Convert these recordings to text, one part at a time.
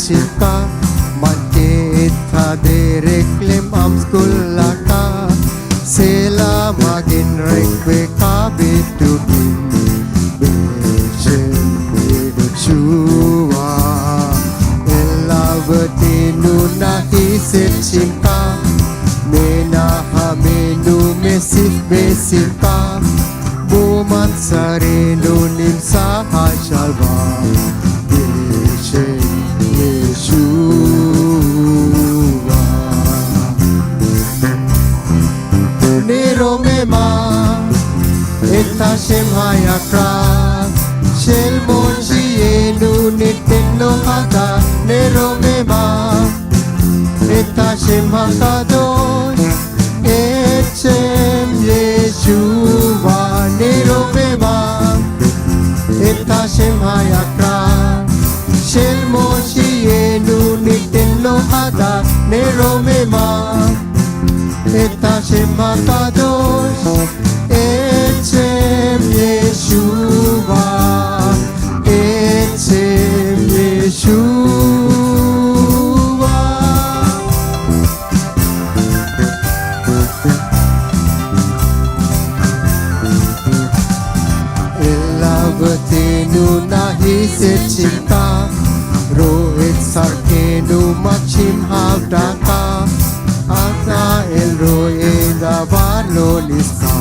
chika Matita de reclaim am school laka Sela magin rekwe kabitu bin Bechen Chua Elavati nuna hisit chika Mena hamenu mesif besika Buman sarenu nim saha shalva Bechen Yeshua Nero mema Eta shem hayakra Shel monji enu niteno hata Nero mema Eta shem hakadosh Echem Yeshua Nero mema Eta shem hayakra Shel monji enu niteno hata Nero mema Eta shem hakadosh Echem Yeshua Echem Yeshua Elavatenu nahi sechika Rohit sarkenu machim havdaka Ata el roeda varlo lisa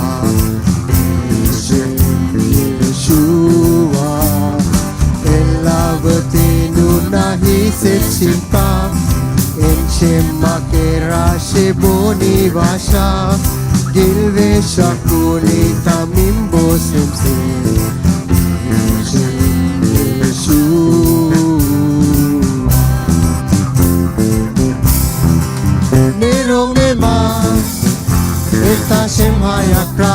Yeshua Elavatenu nahi sechika Enchem makera sheboni vasha Gilve shakuni tamimbo simse Yeshua Nero mema Eta shem hayakra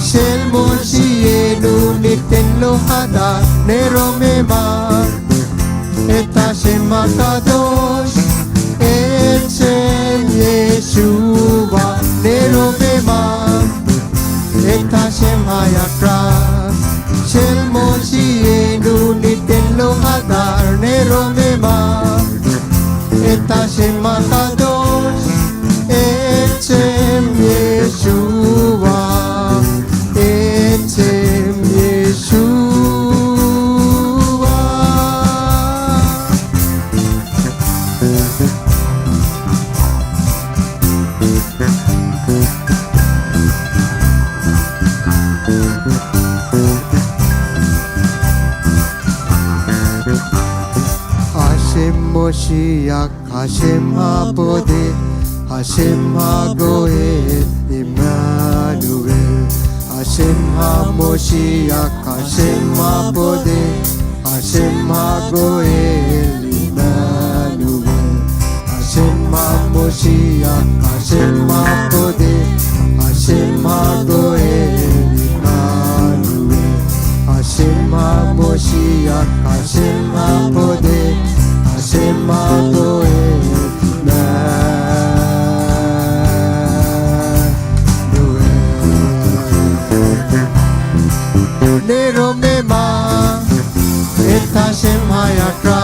Shel monshi enu niten lohada Nero mema Eta shem hakadosh Echem Yeshua Nero mema Eta shem hayakra Shel monshi enu niten lohada Nero mema Eta shem hakadosh Echem Yeshua Echem Yeshua Hashem Moshiach Hashem HaBodeh Hashem HaGoel Emmanuel Hashem HaMoshiach Hashem HaBodeh Hashem HaGoel Emmanuel Hashem HaMoshiach Hashem HaBodeh Hashem HaGoel Emmanuel Hashem HaMoshiach Hashem HaBodeh Hashem HaGoel Nero mema Eta shem hayakra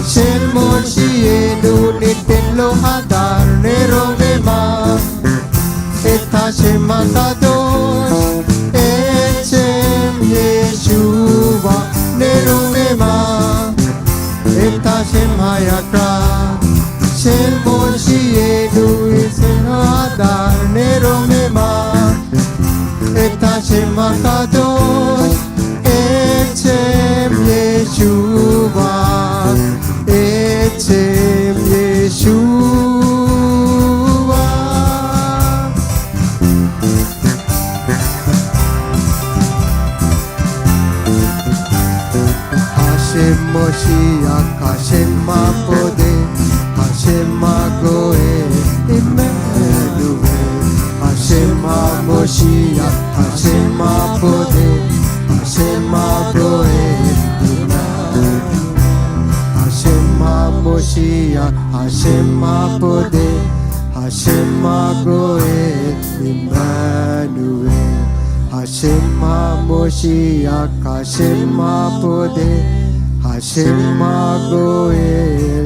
Shel monshi enu niten lohadar Nero mema Eta shem hakadosh Echem Yeshua Nero mema Eta shem hayakra Shel monshi enu niten lohadar Nero mema Eta shem hakadosh Echem Yeshua Echem Yeshua Hashem Moshiach Hashem HaBodeh Hashem HaGoel Emmanuel Hashem HaMoshiach Hashem HaBodeh Hashem HaGoel Emmanuel Hashem HaMoshiach Hashem HaBodeh Hashem HaGoel Emmanuel Hashem HaMoshiach Hashem HaBodeh Hashem Magoel